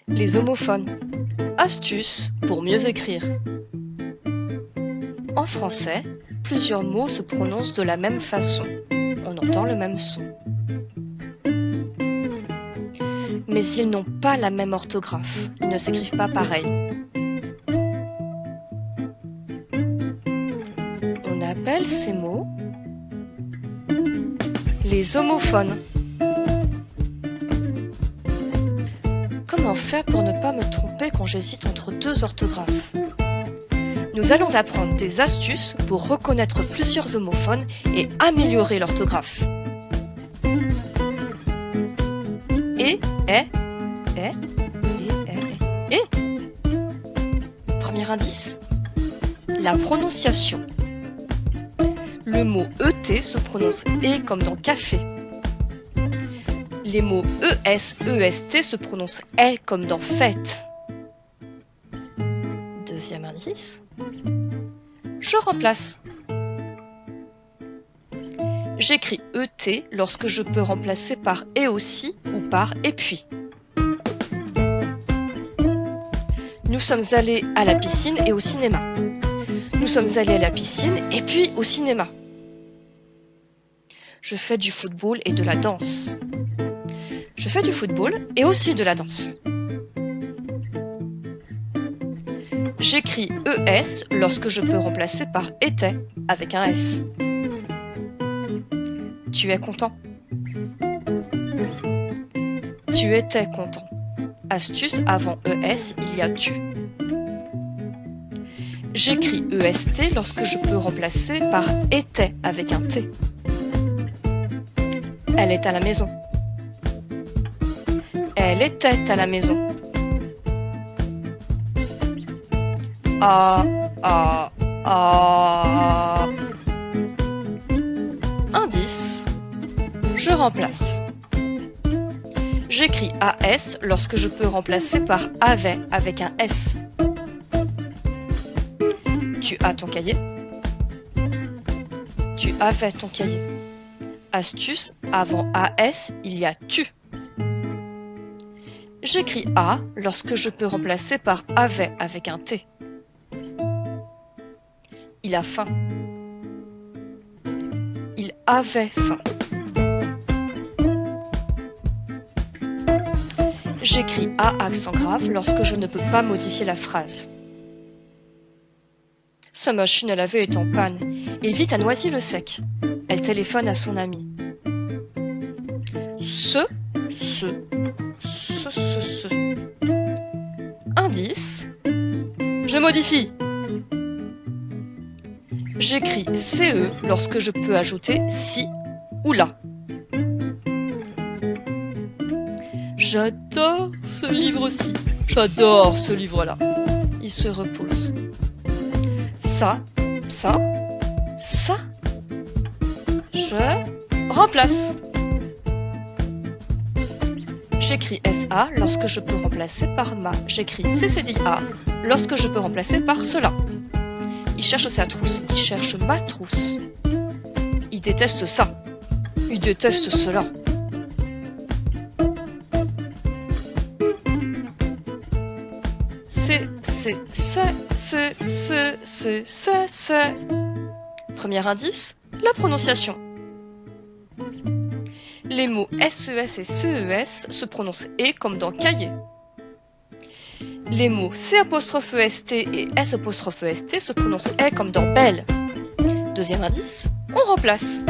Les homophones. Astuces pour mieux écrire. En français, plusieurs mots se prononcent de la même façon. On entend le même son. Mais ils n'ont pas la même orthographe. Ils ne s'écrivent pas pareil. On appelle ces mots les homophones. Comment faire pour ne pas me tromper quand j'hésite entre deux orthographes? Nous allons apprendre des astuces pour reconnaître plusieurs homophones et améliorer l'orthographe. Et. Premier indice, la prononciation. Le mot ET se prononce E comme dans café. Les mots ES, EST se prononcent E comme dans fête. Deuxième indice, je remplace. J'écris ET lorsque je peux remplacer par et aussi ou par et puis. Nous sommes allés à la piscine et au cinéma. Nous sommes allés à la piscine et puis au cinéma. Je fais du football et de la danse. Je fais du football et aussi de la danse. J'écris ES lorsque je peux remplacer par était avec un S. Tu es content. Tu étais content. Astuce, avant ES, il y a tu. J'écris EST lorsque je peux remplacer par était avec un T. Elle est à la maison. Elle était à la maison. Indice, je remplace. J'écris AS lorsque je peux remplacer par avait avec un S. Tu as ton cahier. Tu avais ton cahier. Astuce, avant AS, il y a tu. J'écris A lorsque je peux remplacer par avait avec un T. Il a faim. Il avait faim. J'écris A accent grave lorsque je ne peux pas modifier la phrase. Sa machine à laver est en panne. Il vit à Noisy-le-Sec. Elle téléphone à son ami. Indice, je modifie. J'écris CE lorsque je peux ajouter si ou là. J'adore ce livre-ci. J'adore ce livre-là. Il se repose. Ça. Je remplace. J'écris SA lorsque je peux remplacer par ma. J'écris CCDA lorsque je peux remplacer par cela. Il cherche sa trousse. Il cherche ma trousse. Il déteste ça. Il déteste cela. C'est. Premier indice, la prononciation. Les mots SES et CES se prononcent E comme dans cahier. Les mots C''EST et S''EST se prononcent E comme dans belle. Deuxième indice, on remplace.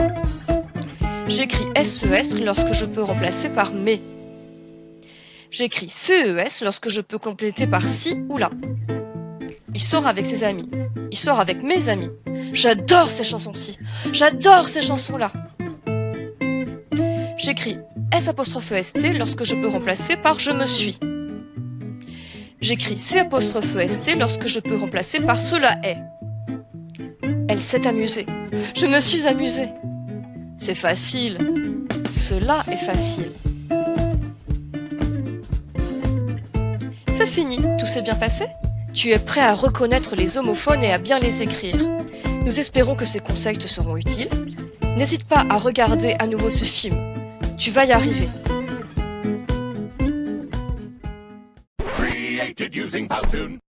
J'écris SES lorsque je peux remplacer par mais. J'écris CES lorsque je peux compléter par si ou là. Il sort avec ses amis. Il sort avec mes amis. J'adore ces chansons-ci. J'adore ces chansons-là. J'écris S''EST lorsque je peux remplacer par je me suis. J'écris C''EST lorsque je peux remplacer par cela est. Elle s'est amusée. Je me suis amusée. C'est facile. Cela est facile. C'est fini, tout s'est bien passé? Tu es prêt à reconnaître les homophones et à bien les écrire. Nous espérons que ces conseils te seront utiles. N'hésite pas à regarder à nouveau ce film. Tu vas y arriver. created using Powtoon.